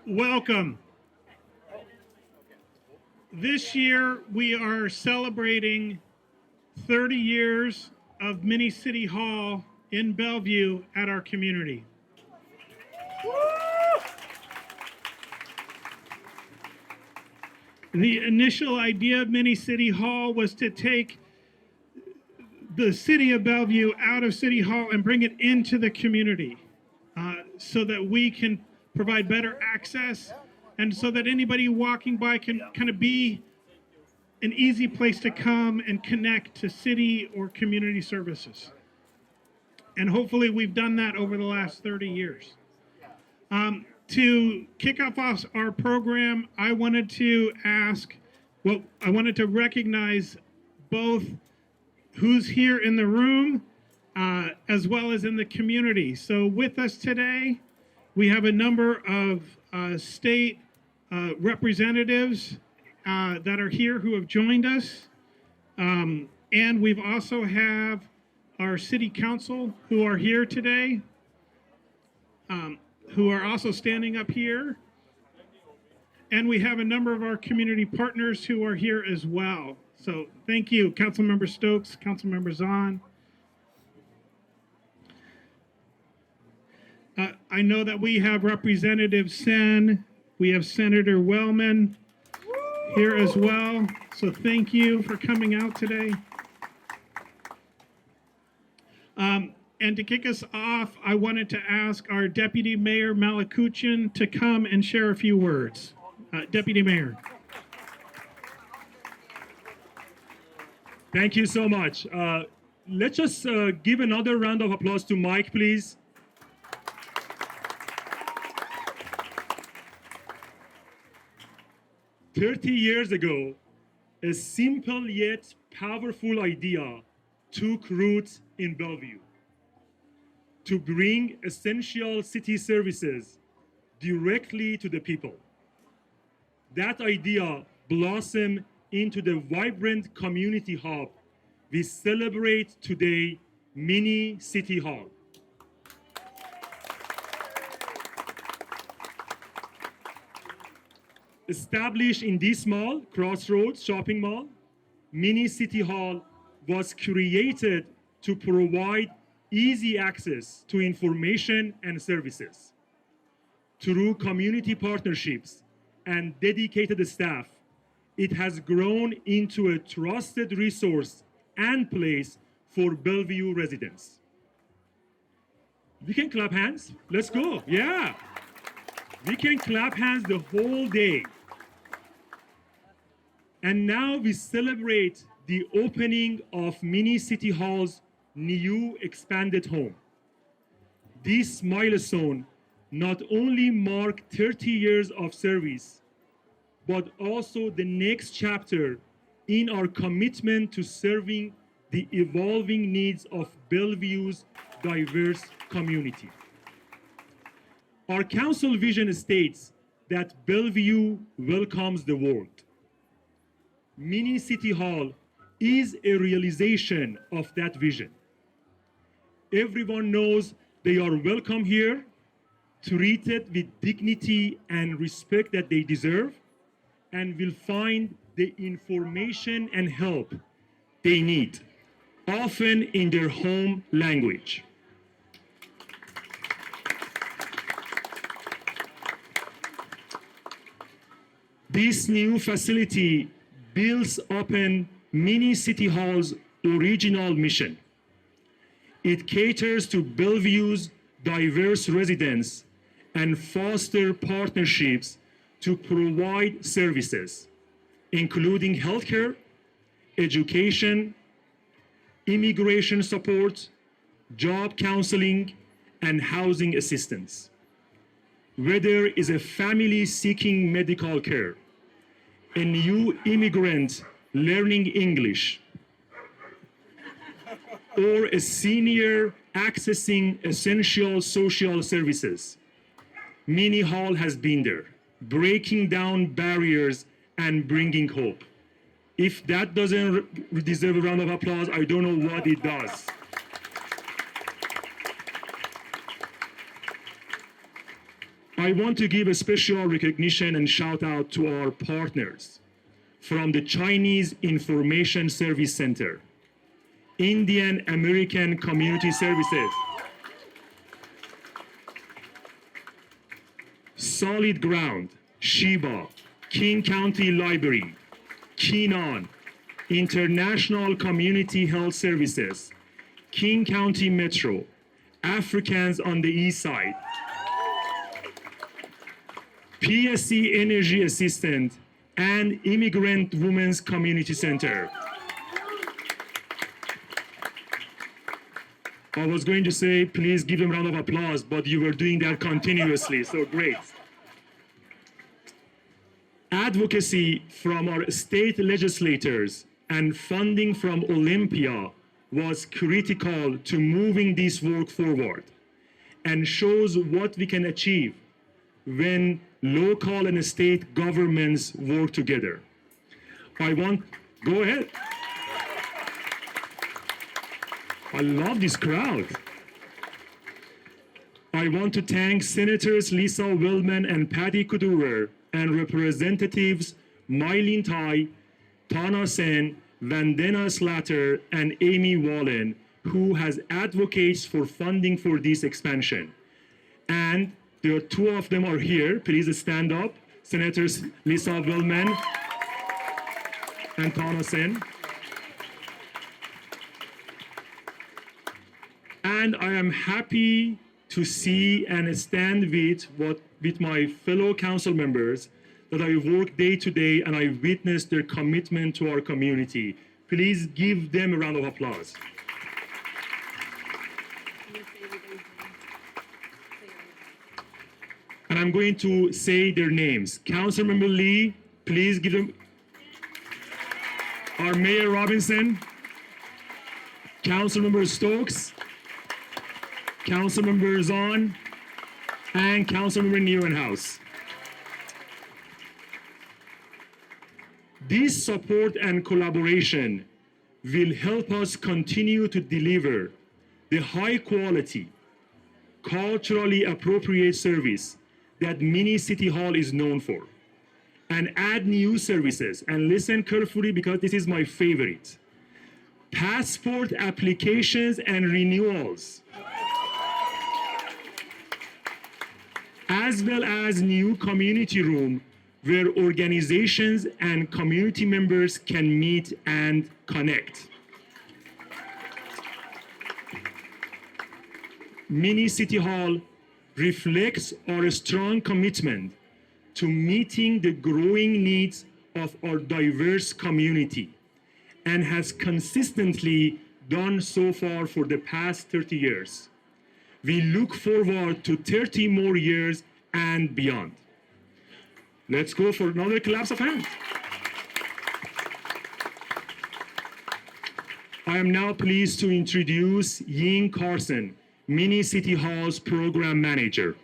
Welcome. This year, we are celebrating 30 years of Mini City Hall in Bellevue at our community. The initial idea of Mini City Hall was to take the city of Bellevue out of City Hall and bring it into the community so that we can provide better access and so that anybody walking by can kind of be an easy place to come and connect to city or community services. And hopefully we've done that over the last 30 years. To kick off our program, I wanted to recognize both who's here in the room as well as in the community. So with us today, we have a number of state representatives that are here who have joined us. And we've also have our city council who are here today, who are also standing up here. And we have a number of our community partners who are here as well. So thank you, Councilmember Stokes, Councilmember Zahn. I know that we have Representative Sen, we have Senator Wellman here as well. So thank you for coming out today. And to kick us off, I wanted to ask our Deputy Mayor Malikuchin to come and share a few words. Deputy Mayor. Thank you so much. Let's just give another round of applause to Mike, please. "30 years ago, a simple yet powerful idea took root in Bellevue to bring essential city services directly to the people. That idea blossomed into the vibrant community hub we celebrate today, Mini City Hall. Established in this mall, Crossroads Shopping Mall, Mini City Hall was created to provide easy access to information and services. Through community partnerships and dedicated staff, it has grown into a trusted resource and place for Bellevue residents." We can clap hands. Let's go. Yeah. We can clap hands the whole day. And now we celebrate the opening of Mini City Hall's new expanded home. This milestone not only marked 30 years of service, but also the next chapter in our commitment to serving the evolving needs of Bellevue's diverse community. Our council vision states that Bellevue welcomes the world. Mini City Hall is a realization of that vision. Everyone knows they are welcome here, treated with dignity and respect that they deserve, and will find the information and help they need, often in their home language. This new facility builds upon Mini City Hall's original mission. It caters to Bellevue's diverse residents and foster partnerships to provide services, including healthcare, education, immigration support, job counseling, and housing assistance. Whether it's a family seeking medical care, a new immigrant learning English, or a senior accessing essential social services, Mini Hall has been there, breaking down barriers and bringing hope. If that doesn't deserve a round of applause, I don't know what it does. I want to give a special recognition and shout out to our partners from the Chinese Information Service Center, Indian American Community Services, Solid Ground, Sheba, King County Library, Keenan, International Community Health Services, King County Metro, Africans on the East Side, PSC Energy Assistant, and Immigrant Women's Community Center. I was going to say, please give them a round of applause, but you were doing that continuously, so great. Advocacy from our state legislators and funding from Olympia was critical to moving this work forward and shows what we can achieve when local and state governments work together. Go ahead. I love this crowd. I want to thank Senators Lisa Willman and Patty Kudurer and Representatives Mylene Tai, Tana Sen, Vandana Slatter, and Amy Wallen, who has advocates for funding for this expansion. And there are two of them are here. Please stand up. Senators Lisa Willman and Tana Sen. And I am happy to see and stand with my fellow council members that I work day to day and I witness their commitment to our community. Please give them a round of applause. And I'm going to say their names. Councilmember Lee, please give them. Our Mayor Robinson, Councilmember Stokes, Councilmember Zahn, and Councilmember Nieuwenhuis. This support and collaboration will help us continue to deliver the high quality, culturally appropriate service that Mini City Hall is known for, and add new services. And listen carefully because this is my favorite. Passport applications and renewals, as well as new community room where organizations and community members can meet and connect. Mini City Hall reflects our strong commitment to meeting the growing needs of our diverse community and has consistently done so far for the past 30 years. We look forward to 30 more years and beyond. Let's go for another clap of hands. I am now pleased to introduce Ying Carson, Mini City Hall's Program Manager.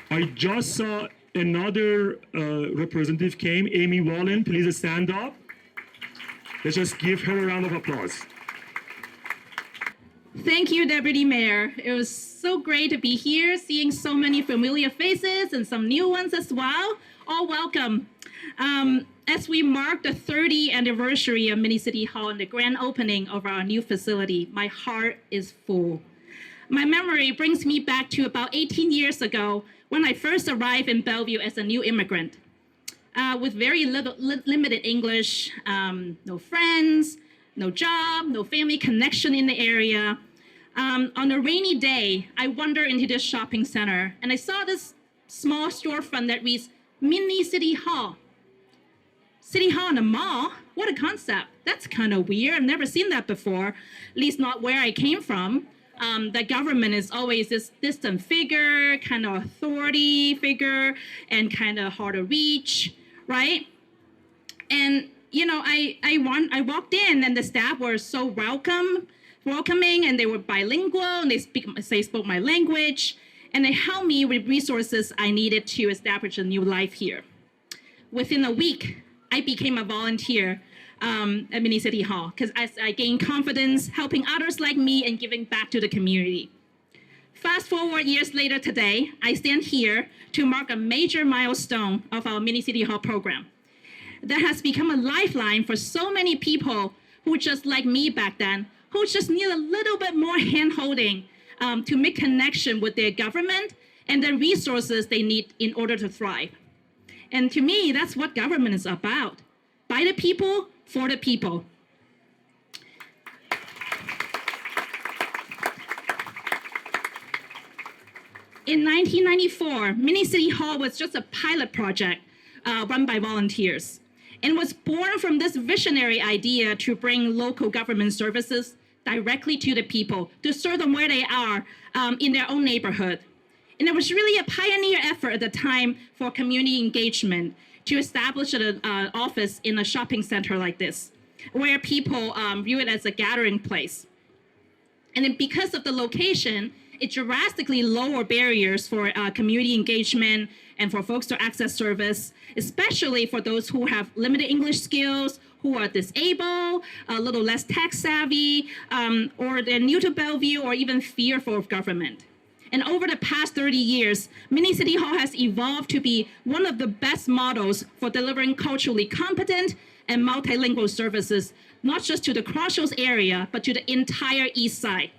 I just saw another representative came, Amy Wallen. Please stand up. Let's just give her a round of applause. Thank you, Deputy Mayor. It was so great to be here, seeing so many familiar faces and some new ones as well. All welcome. As we mark the 30th anniversary of Mini City Hall and the grand opening of our new facility, my heart is full. My memory brings me back to about 18 years ago when I first arrived in Bellevue as a new immigrant. With very limited English, no friends, no job, no family connection in the area. On a rainy day, I wandered into this shopping center and I saw this small storefront that reads Mini City Hall. City Hall in a mall? What a concept. That's kind of weird. I've never seen that before, at least not where I came from. The government is always this distant figure, kind of authority figure, and kind of hard to reach, right? And you know, I walked in and the staff were so welcoming, and they were bilingual, and they spoke my language, and they helped me with resources I needed to establish a new life here. Within a week, I became a volunteer at Mini City Hall, because as I gain confidence, helping others like me and giving back to the community. Fast forward years later today, I stand here to mark a major milestone of our Mini City Hall program that has become a lifeline for so many people who just like me back then, who just need a little bit more hand-holding to make connection with their government and the resources they need in order to thrive. And to me, that's what government is about. By the people, for the people. In 1994, Mini City Hall was just a pilot project run by volunteers, and was born from this visionary idea to bring local government services directly to the people, to serve them where they are in their own neighborhood. And it was really a pioneer effort at the time for community engagement to establish an office in a shopping center like this, where people view it as a gathering place. And then because of the location, it drastically lowered barriers for community engagement and for folks to access service, especially for those who have limited English skills, who are disabled, a little less tech savvy, or they're new to Bellevue, or even fearful of government. And over the past 30 years, Mini City Hall has evolved to be one of the best models for delivering culturally competent and multilingual services, not just to the Crossroads area, but to the entire East Side.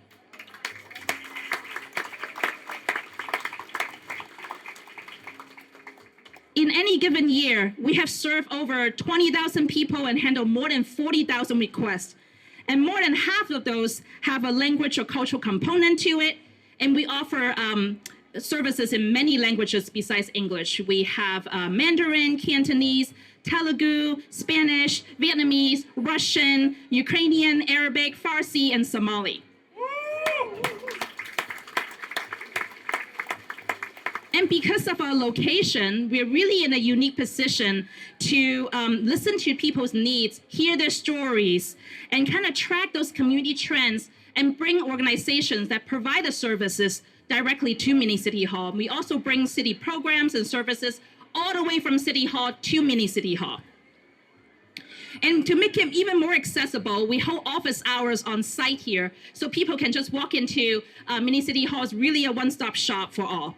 In any given year, we have served over 20,000 people and handled more than 40,000 requests. And more than half of those have a language or cultural component to it. And we offer services in many languages besides English. We have Mandarin, Cantonese, Telugu, Spanish, Vietnamese, Russian, Ukrainian, Arabic, Farsi, and Somali. And because of our location, we're really in a unique position to listen to people's needs, hear their stories, and kind of track those community trends and bring organizations that provide the services directly to Mini City Hall. We also bring city programs and services all the way from City Hall to Mini City Hall. And to make it even more accessible, we hold office hours on site here, so people can just walk into Mini City Hall. It's really a one-stop shop for all.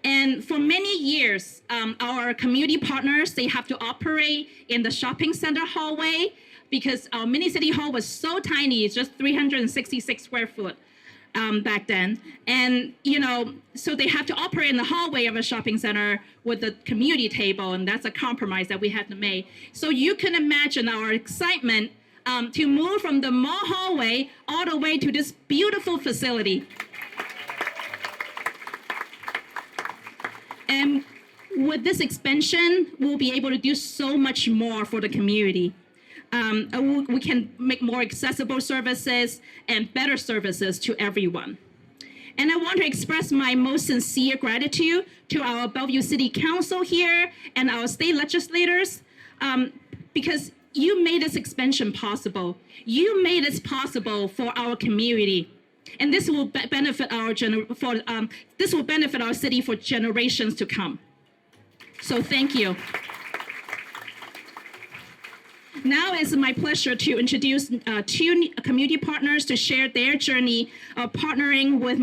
And for many years, our community partners, they have to operate in the shopping center hallway because our Mini City Hall was so tiny. It's just 366 square foot back then. And, you know, so they have to operate in the hallway of a shopping center with the community table, and that's a compromise that we had to make. So you can imagine our excitement to move from the mall hallway all the way to this beautiful facility. And with this expansion, we'll be able to do so much more for the community. We can make more accessible services and better services to everyone. And I want to express my most sincere gratitude to our Bellevue City Council here and our state legislators, because you made this expansion possible. You made this possible for our community. And this will benefit our this will benefit our city for generations to come. So thank you. Now it's my pleasure to introduce two community partners to share their journey of partnering with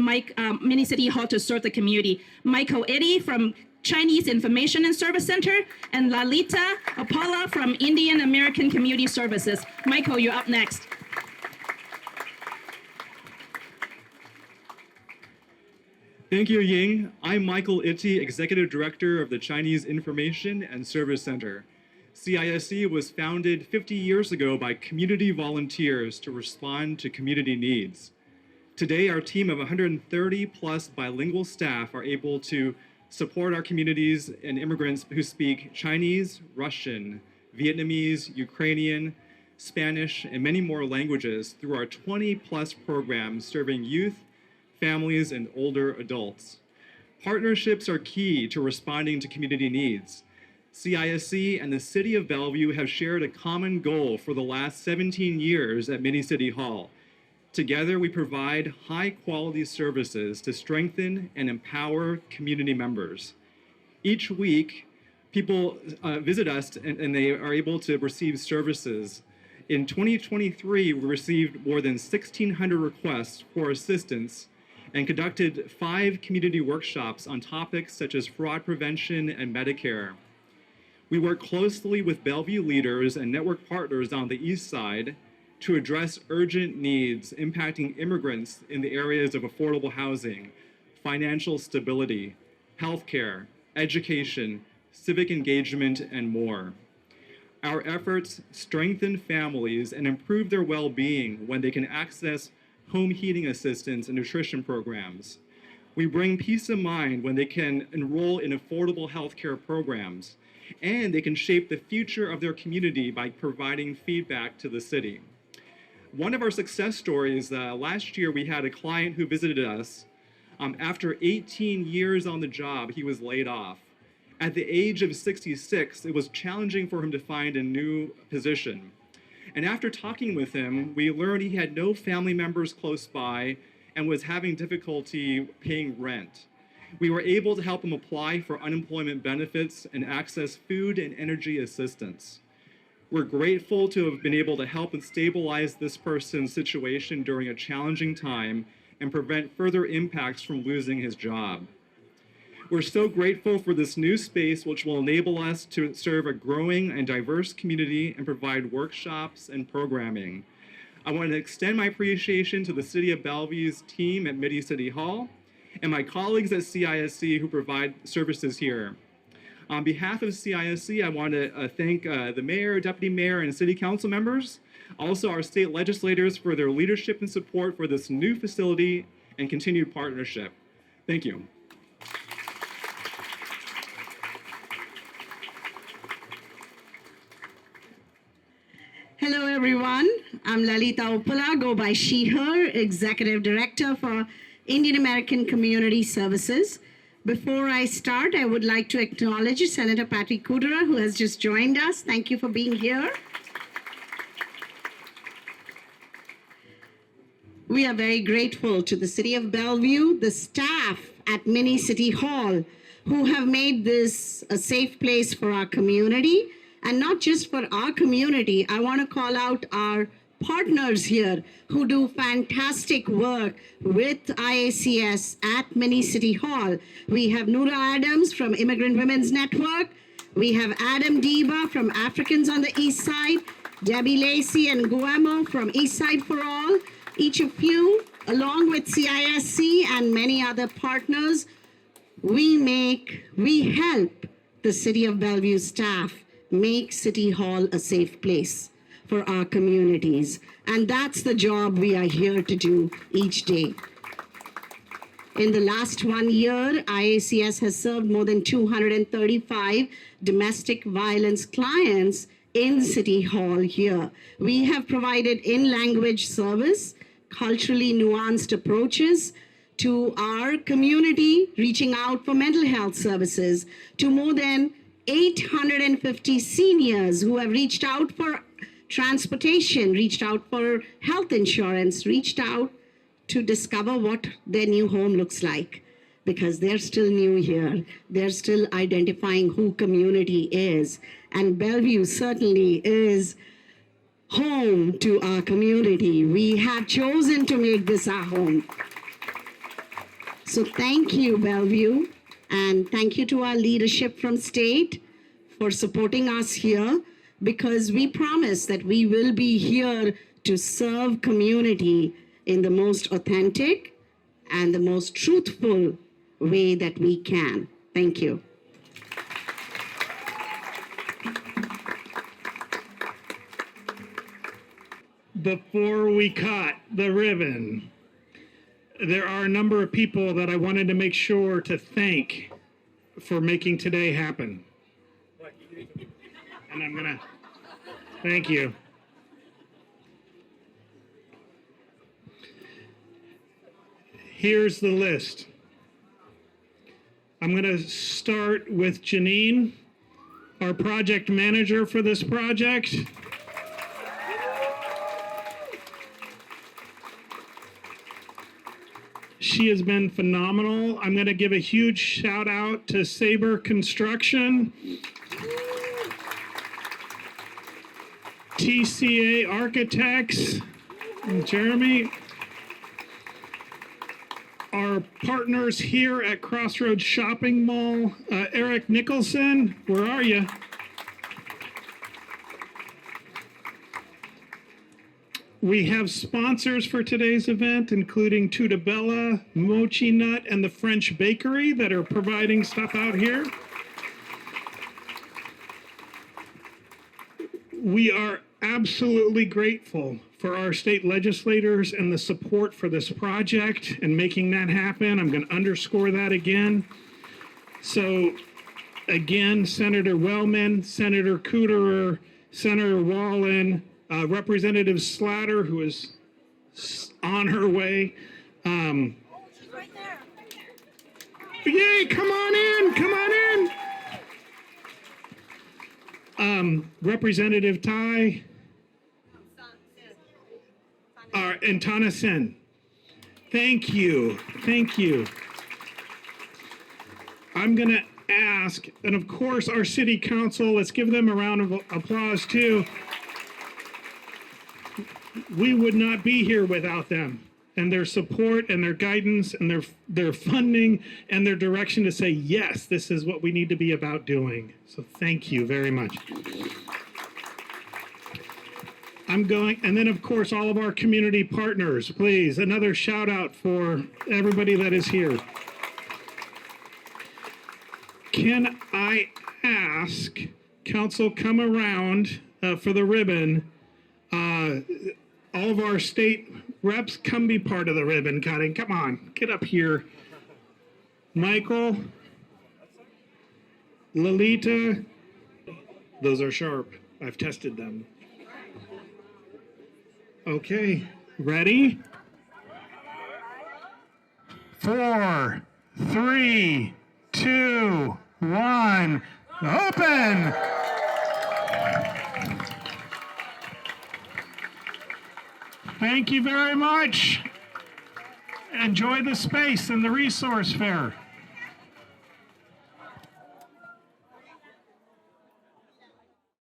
Mini City Hall to serve the community. Michael Eddy from Chinese Information and Service Center, and Lalita Apala from Indian American Community Services. Michael, you're up next. Thank you, Ying. I'm Michael Itty, Executive Director of the Chinese Information and Service Center. CISC was founded 50 years ago by community volunteers to respond to community needs. Today, our team of 130 plus bilingual staff are able to support our communities and immigrants who speak Chinese, Russian, Vietnamese, Ukrainian, Spanish, and many more languages through our 20 plus programs serving youth, families, and older adults. Partnerships are key to responding to community needs. CISC and the City of Bellevue have shared a common goal for the last 17 years at Mini City Hall. Together, we provide high-quality services to strengthen and empower community members. Each week, people visit us and they are able to receive services In 2023, we received more than 1,600 requests for assistance and conducted 5 community workshops on topics such as fraud prevention and Medicare. We work closely with Bellevue leaders and network partners on the East Side to address urgent needs impacting immigrants in the areas of affordable housing, financial stability, healthcare, education, civic engagement, and more. Our efforts strengthen families and improve their well-being when they can access home heating assistance and nutrition programs. We bring peace of mind when they can enroll in affordable healthcare programs, and they can shape the future of their community by providing feedback to the city. One of our success stories, last year we had a client who visited us. After 18 years on the job, he was laid off. At the age of 66, it was challenging for him to find a new position. And after talking with him, we learned he had no family members close by and was having difficulty paying rent. We were able to help him apply for unemployment benefits and access food and energy assistance. We're grateful to have been able to help and stabilize this person's situation during a challenging time and prevent further impacts from losing his job. We're so grateful for this new space, which will enable us to serve a growing and diverse community and provide workshops and programming. I want to extend my appreciation to the City of Bellevue's team at Midi City Hall and my colleagues at CISC who provide services here. On behalf of CISC, I want to thank the mayor, deputy mayor, and city council members, also our state legislators for their leadership and support for this new facility and continued partnership. Thank you. Hello, everyone. I'm Lalita Uppala, go by she, her, Executive Director for Indian American Community Services. Before I start, I would like to acknowledge Senator Patty Kudera, who has just joined us. Thank you for being here. We are very grateful to the City of Bellevue, the staff at Mini City Hall, who have made this a safe place for our community. And not just for our community, I want to call out our partners here who do fantastic work with IACS at Mini City Hall. We have Noura Adams from Immigrant Women's Network. We have Adam Deba from Africans on the East Side, Debbie Lacey and Guillermo from East Side for All. Each of you, along with CISC and many other partners, we help the City of Bellevue staff make City Hall a safe place for our communities. And that's the job we are here to do each day. In the last 1 year, IACS has served more than 235 domestic violence clients in City Hall here. We have provided in-language service, culturally nuanced approaches to our community, reaching out for mental health services to more than 850 seniors who have reached out for transportation, reached out for health insurance, reached out to discover what their new home looks like, because they're still new here. They're still identifying who community is. And Bellevue certainly is home to our community. We have chosen to make this our home. So thank you, Bellevue. And thank you to our leadership from state for supporting us here, because we promise that we will be here to serve community in the most authentic and the most truthful way that we can. Thank you. Before we cut the ribbon, there are a number of people that I wanted to make sure to thank for making today happen. And I'm gonna thank you. Here's the list. I'm gonna start with Janine, our project manager for this project. She has been phenomenal. I'm going to give a huge shout out to Sabre Construction, TCA Architects, and Jeremy. Our partners here at Crossroads Shopping Mall, Eric Nicholson, where are you? We have sponsors for today's event, including Tutabella, Mochi Nut, and the French Bakery that are providing stuff out here. We are absolutely grateful for our state legislators and the support for this project and making that happen. I'm going to underscore that again. So, again, Senator Wellman, Senator Cooterer, Senator Wallen, Representative Slatter, who is on her way. Yay, come on in, come on in. Representative Tai and Tana Sen. Thank you, thank you. I'm gonna ask, and of course our city council, let's give them a round of applause too. We would not be here without them and their support and their guidance and their funding and their direction to say, yes, this is what we need to be about doing. So thank you very much. I'm going, and then of course, all of our community partners, please, another shout out for everybody that is here. Can I ask council come around for the ribbon? All of our state reps, come be part of the ribbon cutting. Come on, get up here. Michael, Lolita, those are sharp. I've tested them. Okay, ready? 4, 3, 2, 1, open! Thank you very much. Enjoy the space and the resource fair.